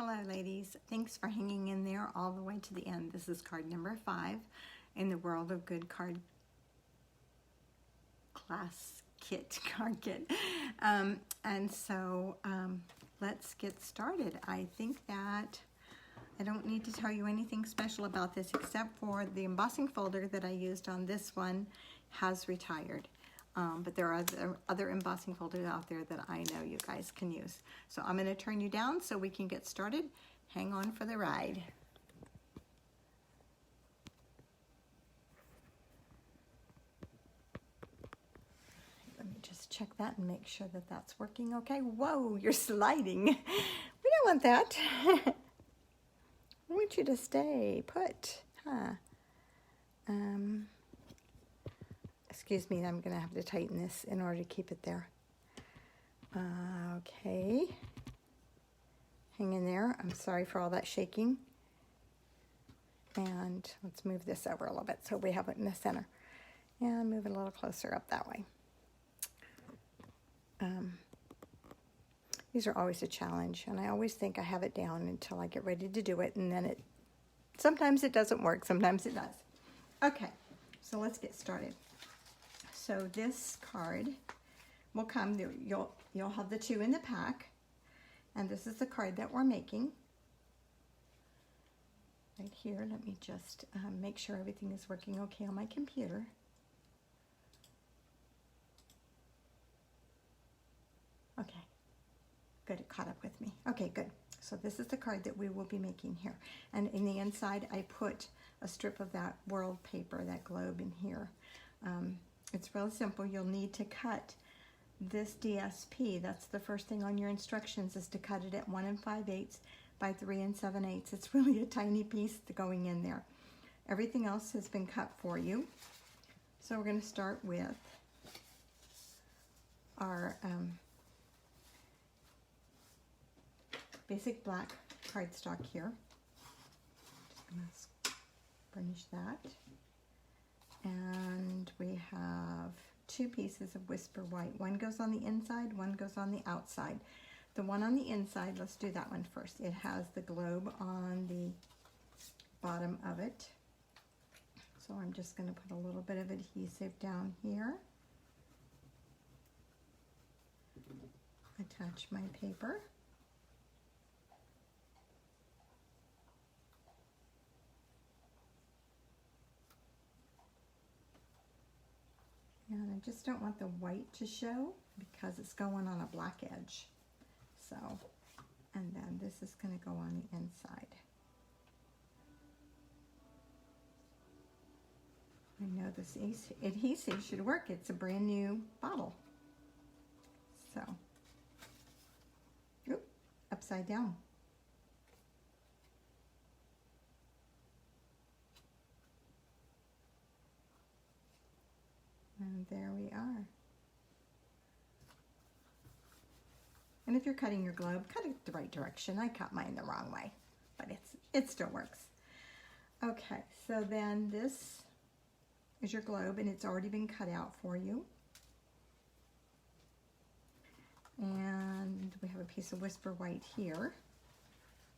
Hello ladies, thanks for hanging in there all the way to the end. This is card number 5 in the World of Good card class kit, card kit. Let's get started. I think that I don't need to tell you anything special about this except for the embossing folder that I used on this one has retired. But there are other embossing folders out there that I know you guys can use. So I'm going to turn you down so we can get started. Hang on for the ride. Let me just check that and make sure that that's working okay. Whoa, you're sliding. We don't want that. I want you to stay put, huh? Excuse me, I'm going to have to tighten this in order to keep it there. Okay. Hang in there. I'm sorry for all that shaking. And let's move this over a little bit so we have it in the center. And move it a little closer up that way. These are always a challenge, and I always think I have it down until I get ready to do it, and then sometimes it doesn't work, sometimes it does. Okay, so let's get started. So this card will come, you'll have the 2 in the pack, and this is the card that we're making. Right here, let me just make sure everything is working okay on my computer. Okay, good, it caught up with me. Okay, good. So this is the card that we will be making here. And in the inside, I put a strip of that world paper, that globe in here. It's real simple. You'll need to cut this DSP. That's the first thing on your instructions, is to cut it at 1 5/8 by 3 7/8. It's really a tiny piece going in there. Everything else has been cut for you. So we're going to start with our basic black cardstock here. Just going to burnish that. And we have 2 pieces of Whisper White. One goes on the inside, one goes on the outside. The one on the inside, let's do that one first. It has the globe on the bottom of it. So I'm just going to put a little bit of adhesive down here. Attach my paper. And I just don't want the white to show because it's going on a black edge. So, and then this is going to go on the inside. I know this adhesive should work. It's a brand new bottle. So, oop, upside down. And there we are. And if you're cutting your globe, cut it the right direction. I cut mine the wrong way, but it still works. Okay, so then this is your globe, and it's already been cut out for you. And we have a piece of Whisper White here.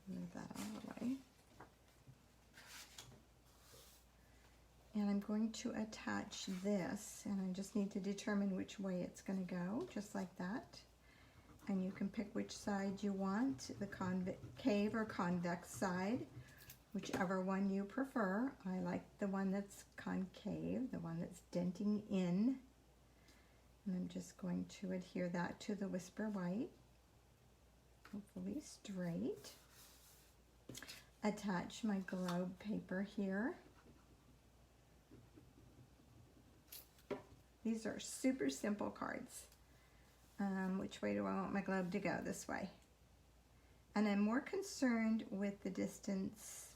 Move that out of the way. And I'm going to attach this, and I just need to determine which way it's going to go, just like that. And you can pick which side you want, the concave or convex side, whichever one you prefer. I like the one that's concave, the one that's denting in. And I'm just going to adhere that to the Whisper White, hopefully straight. Attach my globe paper here. These are super simple cards. Which way do I want my globe to go? This way. And I'm more concerned with the distance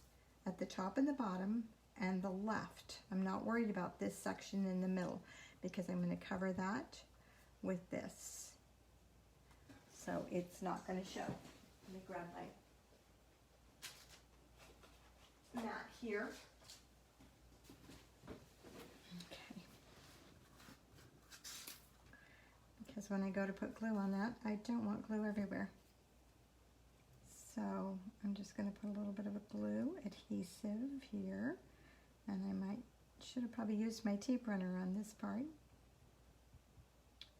at the top and the bottom and the left. I'm not worried about this section in the middle because I'm going to cover that with this. So it's not going to show. Let me grab my mat here. When I go to put glue on that, I don't want glue everywhere. So I'm just going to put a little bit of a glue adhesive here, and should have probably used my tape runner on this part.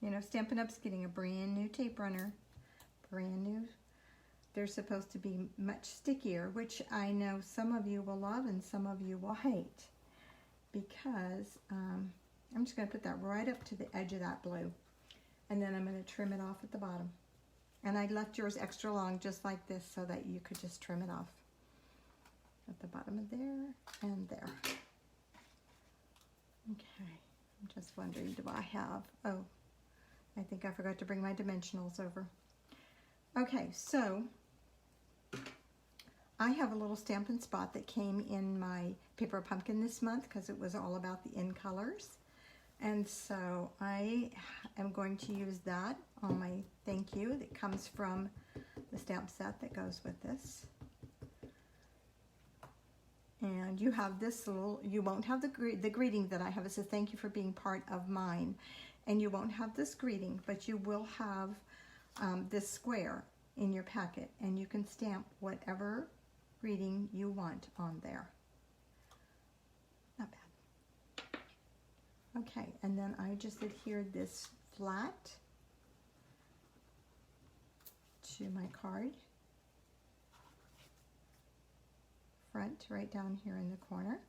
You know, Stampin' Up's getting a brand new tape runner, brand new. They're supposed to be much stickier, which I know some of you will love and some of you will hate, because I'm just going to put that right up to the edge of that blue, and then I'm going to trim it off at the bottom. And I left yours extra long just like this so that you could just trim it off at the bottom of there and there. Okay, I'm just wondering, do I have, oh, I think I forgot to bring my dimensionals over. Okay, so I have a little Stampin' Spot that came in my Paper Pumpkin this month because it was all about the in colors. And so I am going to use that on my thank you that comes from the stamp set that goes with this. And you have this little, you won't have the greeting that I have. It says thank you for being part of mine. And you won't have this greeting, but you will have this square in your packet, and you can stamp whatever greeting you want on there. Not bad. Okay, and then I just adhered this flat to my card, front right down here in the corner.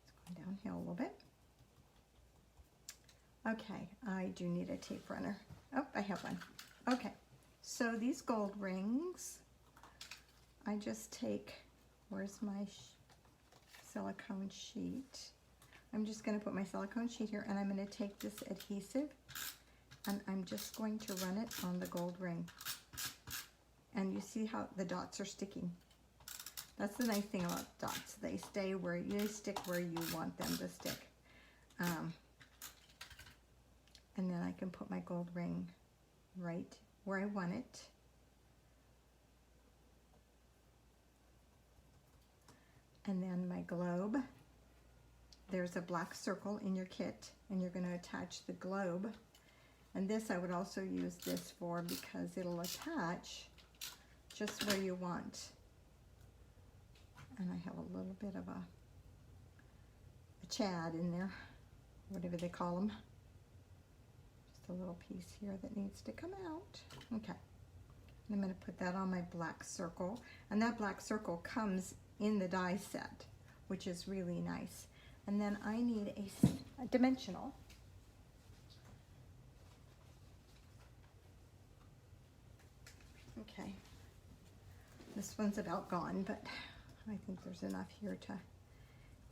It's going downhill a little bit. Okay, I do need a tape runner. Oh, I have one. Okay, so these gold rings, I just take, where's my silicone sheet? I'm just going to put my silicone sheet here, and I'm going to take this adhesive, and I'm just going to run it on the gold ring. And you see how the dots are sticking. That's the nice thing about dots. They stay where you stick where you want them to stick. And then I can put my gold ring right where I want it. And then my globe. There's a black circle in your kit, and you're going to attach the globe. And this I would also use this for, because it'll attach just where you want. And I have a little bit of a chad in there, whatever they call them. Just a little piece here that needs to come out. Okay. And I'm going to put that on my black circle. And that black circle comes in the die set, which is really nice. And then I need a dimensional. Okay. This one's about gone, but I think there's enough here to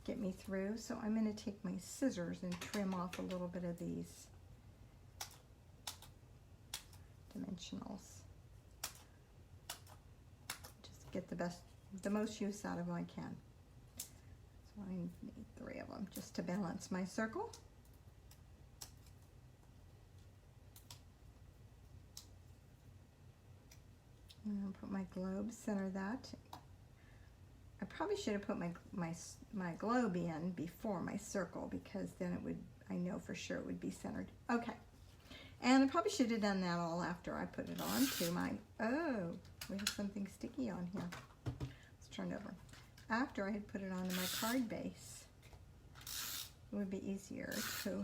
get me through. So I'm going to take my scissors and trim off a little bit of these dimensionals. Just get the most use out of them I can. So I need 3 of them just to balance my circle. And I'll put my globe, center that. I probably should have put my globe in before my circle, because then it would, I know for sure it would be centered. Okay. And I probably should have done that all after I put it on to my, oh, we have something sticky on here. Let's turn it over. After I had put it onto my card base, it would be easier to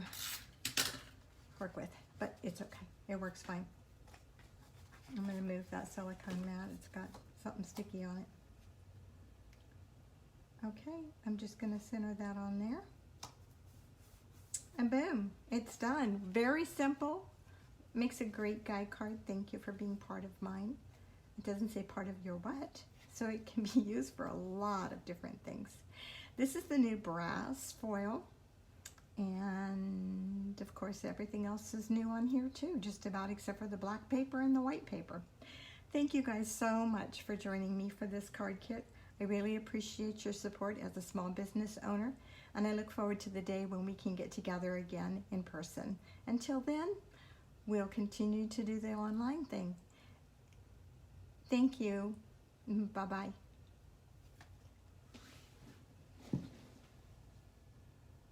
work with, but it's okay. It works fine. I'm going to move that silicone mat. It's got something sticky on it. Okay, I'm just going to center that on there. And boom, it's done. Very simple. Makes a great guide card. Thank you for being part of mine. It doesn't say part of your what, so it can be used for a lot of different things. This is the new brass foil. And of course everything else is new on here too, just about, except for the black paper and the white paper. Thank you guys so much for joining me for this card kit. I really appreciate your support as a small business owner, and I look forward to the day when we can get together again in person. Until then, we'll continue to do the online thing. Thank you. Bye-bye.